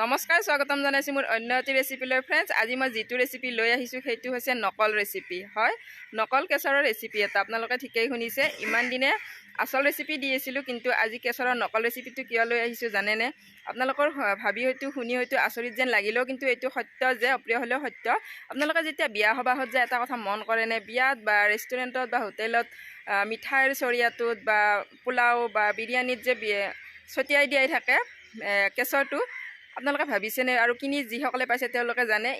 নমস্কাৰ, স্বাগতম জনাইছোঁ মোৰ অন্য এটি ৰেচিপিলৈ ফ্ৰেণ্ডছ। আজি মই যিটো ৰেচিপি লৈ আহিছোঁ সেইটো হৈছে নকল ৰেচিপি হয়। নকল কেশৰৰ ৰেচিপি এটা আপোনালোকে ঠিকেই শুনিছে। ইমান দিনে আচল ৰেচিপি দি আছিলোঁ, কিন্তু আজি কেশৰৰ নকল ৰেচিপিটো কিয় লৈ আহিছোঁ জানেনে? আপোনালোকৰ ভাবি হয়তো শুনি হয়তো আচৰিত যেন লাগিলেও কিন্তু এইটো সত্য যে অপ্ৰিয় হ'লেও সত্য। আপোনালোকে যেতিয়া বিয়া সবাহত যায় এটা কথা মন কৰেনে? বিয়াত বা ৰেষ্টুৰেণ্টত বা হোটেলত মিঠাইৰ চৰিয়াটোত বা পোলাও বা বিৰিয়ানীত যে ছটিয়াই দিয়াই থাকে কেশৰটো, আপোনালোকে ভাবিছেনে? আৰু কিনি যিসকলে পাইছে তেওঁলোকে জানে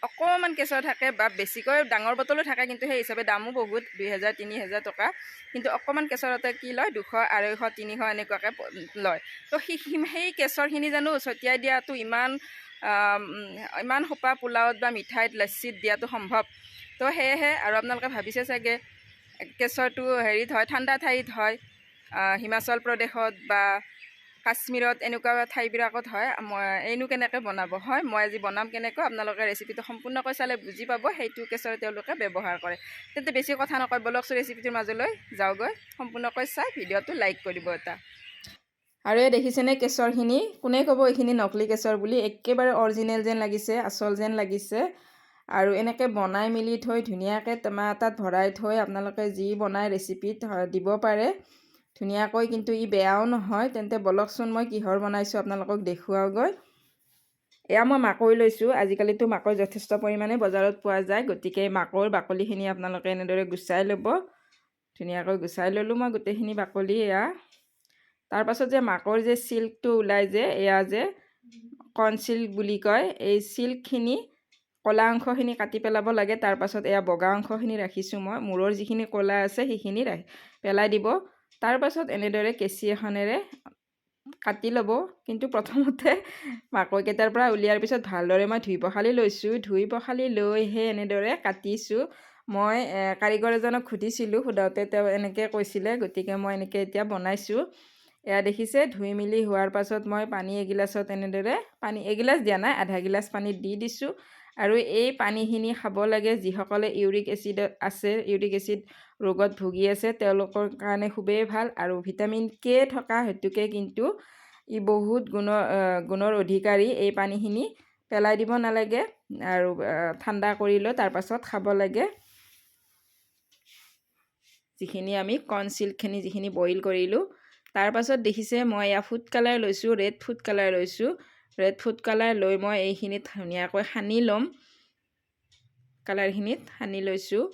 অকণমান কেঁচৰ থাকে বা বেছিকৈ ডাঙৰ বটলো থাকে, কিন্তু সেই হিচাপে দামো বহুত 2000 3000 টকা। কিন্তু অকণমান কেঁচৰতে কি লয় 200 250 300 এনেকুৱাকৈ লয়। তো সেই কেঁচৰখিনি জানো ছটিয়াই দিয়াটো ইমান সোপা পোলাওত বা মিঠাইত লচ্ছিত দিয়াটো সম্ভৱ? তো সেয়েহে আৰু আপোনালোকে ভাবিছে চাগে কেঁচৰটো হেৰিত হয়, ঠাণ্ডা ঠাইত হয়, হিমাচল প্ৰদেশত বা কাশ্মীৰত এনেকুৱা ঠাইবিলাকত হয়। এইনো কেনেকৈ বনাব হয়, মই আজি বনাম কেনেকৈ, আপোনালোকে ৰেচিপিটো সম্পূৰ্ণকৈ চালে বুজি পাব। সেইটো কেঁচৰ তেওঁলোকে ব্যৱহাৰ কৰে। তেন্তে বেছি কথা নকয়, বলকচোন ৰেচিপিটোৰ মাজলৈ যাওঁগৈ। সম্পূৰ্ণকৈ চাই ভিডিঅ'টো লাইক কৰিব এটা। আৰু এই দেখিছেনে কেঁচৰখিনি? কোনে ক'ব এইখিনি নকলি কেঁচৰ বুলি? একেবাৰে অৰিজিনেল যেন লাগিছে, আচল যেন লাগিছে। আৰু এনেকৈ বনাই মেলি থৈ ধুনীয়াকৈ টেমা এটাত ভৰাই থৈ আপোনালোকে যি বনাই ৰেচিপিত দিব পাৰে ধুনীয়াকৈ, কিন্তু ই বেয়াও নহয়। তেন্তে বলকচোন মই কিহৰ বনাইছোঁ আপোনালোকক দেখুৱাওগৈ। এয়া মই মাকৈ লৈছোঁ। আজিকালিতো মাকৈ যথেষ্ট পৰিমাণে বজাৰত পোৱা যায়, গতিকে মাকৈৰ বাকলিখিনি আপোনালোকে এনেদৰে গুচাই ল'ব। ধুনীয়াকৈ গুচাই ল'লোঁ মই গোটেইখিনি বাকলি। এয়া তাৰপাছত যে মাকৈৰ যে চিল্কটো ওলাই যে, এয়া যে কৰ্ণ চিল্ক বুলি কয়, এই চিল্কখিনি ক'লা অংশখিনি কাটি পেলাব লাগে। তাৰপাছত এয়া বগা অংশখিনি ৰাখিছোঁ মই। মূৰৰ যিখিনি ক'লা আছে সেইখিনি পেলাই দিব। তাৰপাছত এনেদৰে কেঁচি এখনেৰে কাটি ল'ব। কিন্তু প্ৰথমতে মাকৈকেইটাৰ পৰা উলিয়াৰ পিছত ভালদৰে মই ধুই পখালি লৈছোঁ। ধুই পখালি লৈহে এনেদৰে কাটিছোঁ। মই কাৰিকৰ এজনক সুধিছিলোঁ, সোধাওঁতে তেওঁ এনেকৈ কৈছিলে, গতিকে মই এনেকৈ এতিয়া বনাইছোঁ। এয়া দেখিছে, ধুই মেলি হোৱাৰ পাছত মই পানী এগিলাচত এনেদৰে, পানী এগিলাচ দিয়া নাই, আধা গিলাচ পানীত দি দিছোঁ। আৰু এই পানীখিনি খাব লাগে যিসকলে ইউৰিক এচিড আছে, ইউৰিক এচিড ৰোগত ভুগি আছে, তেওঁলোকৰ কাৰণে খুবেই ভাল। আৰু ভিটামিন কে থকা হেতুকে কিন্তু ই বহুত গুণৰ অধিকাৰী। এই পানীখিনি পেলাই দিব নালাগে আৰু ঠাণ্ডা কৰি লৈ তাৰপাছত খাব লাগে। যিখিনি আমি কৰ্ণ চিল্কখিনি যিখিনি বইল কৰিলোঁ, তাৰপাছত দেখিছে মই এয়া ফুড কালাৰ লৈছোঁ, ৰেড ফুড কালাৰ লৈছোঁ। ৰেড ফুড কালাৰ লৈ মই এইখিনিত ধুনীয়াকৈ সানি ল'ম। কালাৰখিনিত সানি লৈছোঁ।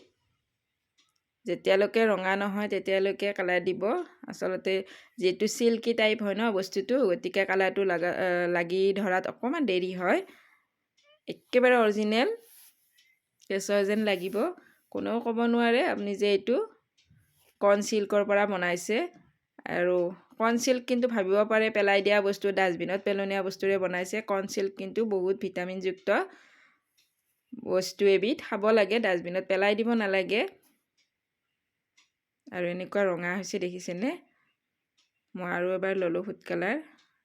যেতিয়ালৈকে ৰঙা নহয় তেতিয়ালৈকে কালাৰ দিব। আচলতে যিহেতু চিল্কি টাইপ হয় ন বস্তুটো, গতিকে কালাৰটো লাগি ধৰাত অকণমান দেৰি হয়। একেবাৰে অৰিজিনেল কেঁচৰ যেন লাগিব। কোনেও ক'ব নোৱাৰে আপুনি যে এইটো কৰ্ণ চিল্কৰ পৰা বনাইছে। আৰু কৰ্ণ চিল্ক কিন্তু ভাবিব পাৰে পেলাই দিয়া বস্তু, ডাষ্টবিনত পেলনীয়া বস্তুৰে বনাইছে। কৰ্ণ চিল্ক কিন্তু বহুত ভিটামিনযুক্ত বস্তু এবিধ, খাব লাগে, ডাষ্টবিনত পেলাই দিব নালাগে। আৰু এনেকুৱা ৰঙা হৈছে দেখিছেনে? মই আৰু এবাৰ ল'লোঁ ফুড কালাৰ,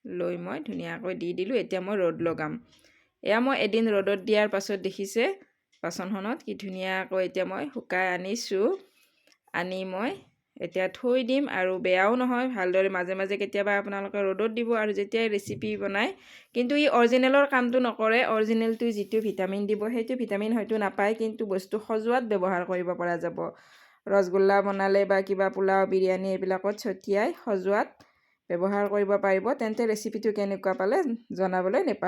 লৈ মই ধুনীয়াকৈ দি দিলোঁ। এতিয়া মই ৰ'দ লগাম। এয়া মই এদিন ৰ'দত দিয়াৰ পাছত দেখিছে বাচনখনত কি ধুনীয়াকৈ এতিয়া মই শুকাই আনিছোঁ। আনি মই এতিয়া থৈ দিম। আৰু বেয়াও নহয়, ভালদৰে মাজে মাজে কেতিয়াবা আপোনালোকে ৰ'দত দিব। আৰু যেতিয়াই ৰেচিপি বনায়, কিন্তু ই অৰিজিনেলৰ কামটো নকৰে। অৰিজিনেলটো যিটো ভিটামিন দিব সেইটো ভিটামিন হয়তো নাপায়, কিন্তু বস্তু সজোৱাত ব্যৱহাৰ কৰিব পৰা যাব। ৰসগোল্লা বনালে বা কিবা পোলাও বিৰিয়ানী এইবিলাকত ছটিয়াই সজোৱাত ব্যৱহাৰ কৰিব পাৰিব। তেন্তে ৰেচিপিটো কেনেকুৱা পালে জনাবলৈ নেপাহৰিব।